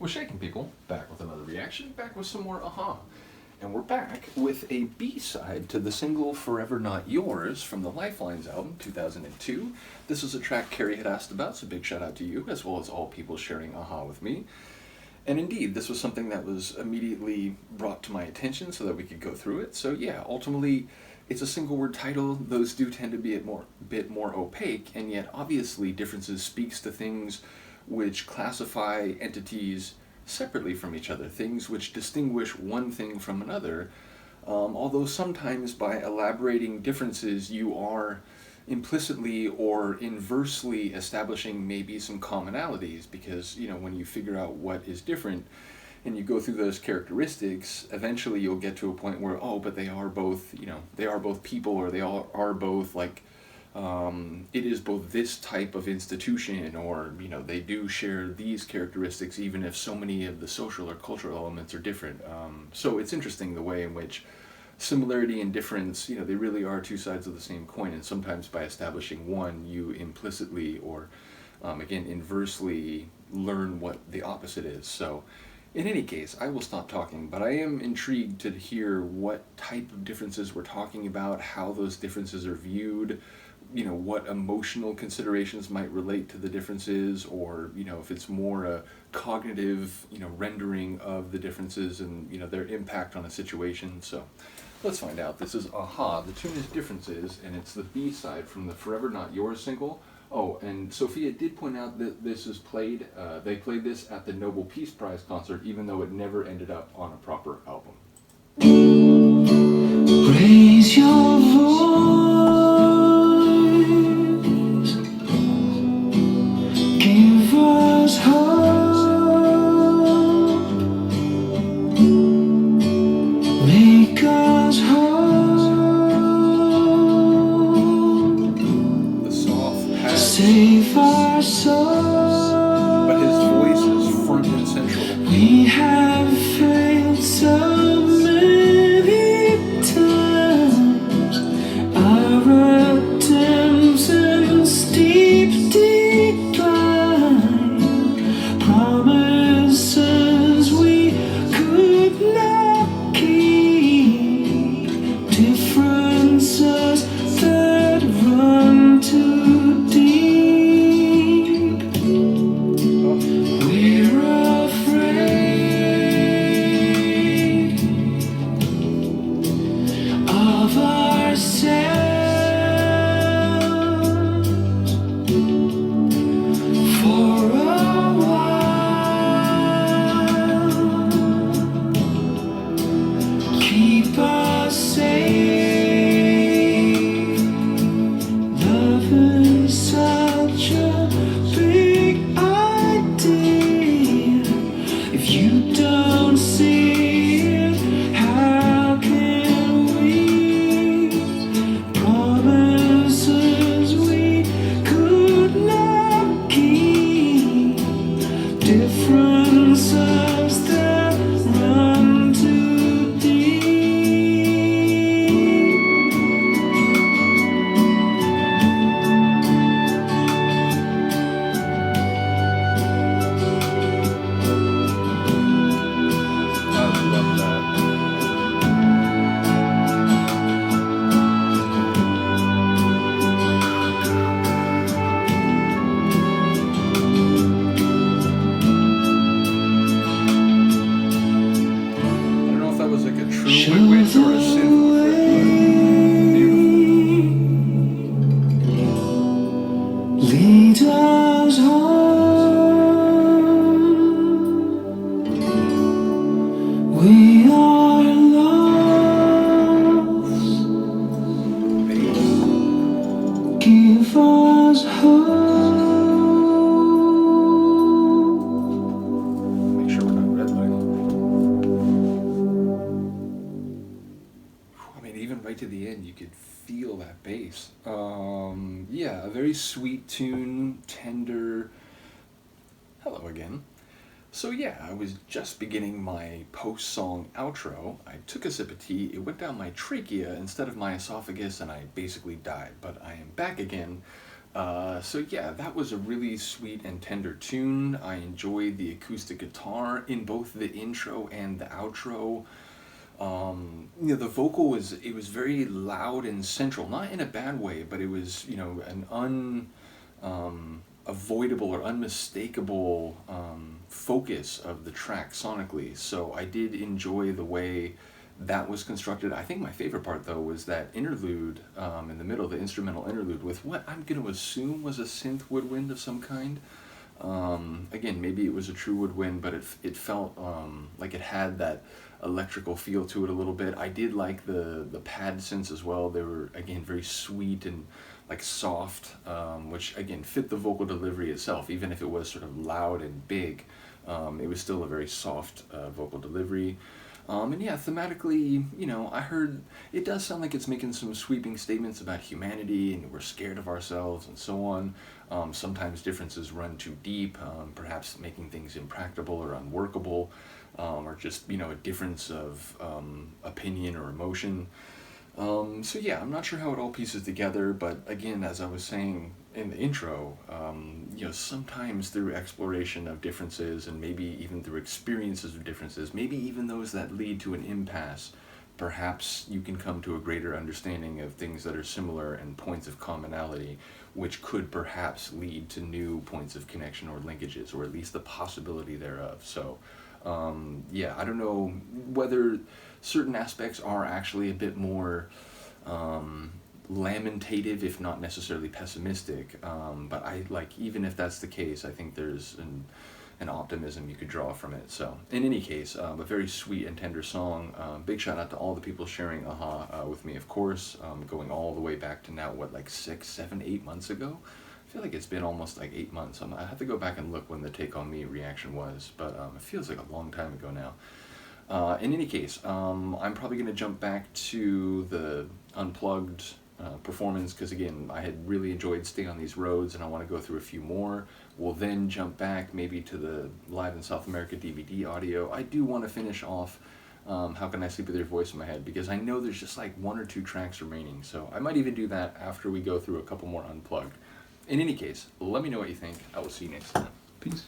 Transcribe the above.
What's shaking, people? Back with another reaction, back with some more aha. And we're back with a B-side to the single Forever Not Yours from the Lifelines album, 2002. This was a track Kari had asked about, so big shout out to you, as well as all people sharing aha with me. And indeed, this was something that was immediately brought to my attention so that we could go through it. So yeah, ultimately, it's a single word title. Those do tend to be a bit more opaque, and yet obviously differences speaks to things which classify entities separately from each other, things which distinguish one thing from another, although sometimes by elaborating differences you are implicitly or inversely establishing maybe some commonalities, because when you figure out what is different and you go through those characteristics, eventually you'll get to a point where, oh, but they are both, they are both people, or they all are both like it is both this type of institution, or they do share these characteristics even if so many of the social or cultural elements are different. So it's interesting the way in which similarity and difference, they really are two sides of the same coin, and sometimes by establishing one you implicitly or again inversely learn what the opposite is. So in any case, I will stop talking, but I am intrigued to hear what type of differences we're talking about, how those differences are viewed, what emotional considerations might relate to the differences, or if it's more a cognitive rendering of the differences and their impact on a situation. So let's find out. This is Aha. The tune is Differences, and it's the B-side from the Forever Not Yours single. Oh, and Sofia did point out that this is played, they played this at the Nobel Peace Prize concert, even though it never ended up on a proper album. Raise your voice, give us hope, make us whole, The soft patch, save our souls. but his voice is front and central. We have failed so many times. Our attempts in steep decline, promises we could not keep, differences that run too deep. We're afraid of ourselves for a while. Keep us safe. Love is such a big idea. If you don't see it, how can we? Promises we could not keep, differences that run too deep. I love that. I don't know if that was like a true witch or a synth flip, but beautiful. Lead us home. We are lost. Give us hope. Make sure we're not redlining. I mean, even right to the end, you could feel that bass. Yeah, a very sweet tune, tender. Hello again. So yeah, I was just beginning my post-song outro. I took a sip of tea, it went down my trachea instead of my esophagus, and I basically died. But I am back again So yeah, that was a really sweet and tender tune. I enjoyed the acoustic guitar in both the intro and the outro. The vocal was very loud and central, not in a bad way, but it was, an avoidable or unmistakable focus of the track sonically. So I did enjoy the way that was constructed. I think my favorite part though was that interlude in the middle, the instrumental interlude with what I'm going to assume was a synth woodwind of some kind. Again, maybe it was a true woodwind, but it felt like it had that electrical feel to it a little bit. I did like the pad synths as well. They were, again, very sweet and like soft, which again fit the vocal delivery itself. Even if it was sort of loud and big, it was still a very soft vocal delivery. And yeah, thematically, I heard it does sound like it's making some sweeping statements about humanity and we're scared of ourselves and so on. Sometimes differences run too deep, perhaps making things impractical or unworkable, or just, a difference of opinion or emotion. So yeah, I'm not sure how it all pieces together, but again, as I was saying in the intro, sometimes through exploration of differences and maybe even through experiences of differences, maybe even those that lead to an impasse, perhaps you can come to a greater understanding of things that are similar and points of commonality, which could perhaps lead to new points of connection or linkages, or at least the possibility thereof. So, yeah, I don't know whether certain aspects are actually a bit more lamentative, if not necessarily pessimistic. But even if that's the case, I think there's an optimism you could draw from it. So, in any case, a very sweet and tender song. Big shout out to all the people sharing Aha with me, of course, going all the way back to now, 6, 7, 8 months ago? I feel like it's been almost 8 months. I have to go back and look when the Take On Me reaction was, but it feels like a long time ago now. In any case, I'm probably going to jump back to the unplugged performance because, again, I had really enjoyed Stay on These Roads and I want to go through a few more. We'll then jump back maybe to the Live in South America DVD audio. I do want to finish off How Can I Sleep With Your Voice in My Head because I know there's just 1 or 2 tracks remaining. So I might even do that after we go through a couple more unplugged. In any case, let me know what you think. I will see you next time. Peace.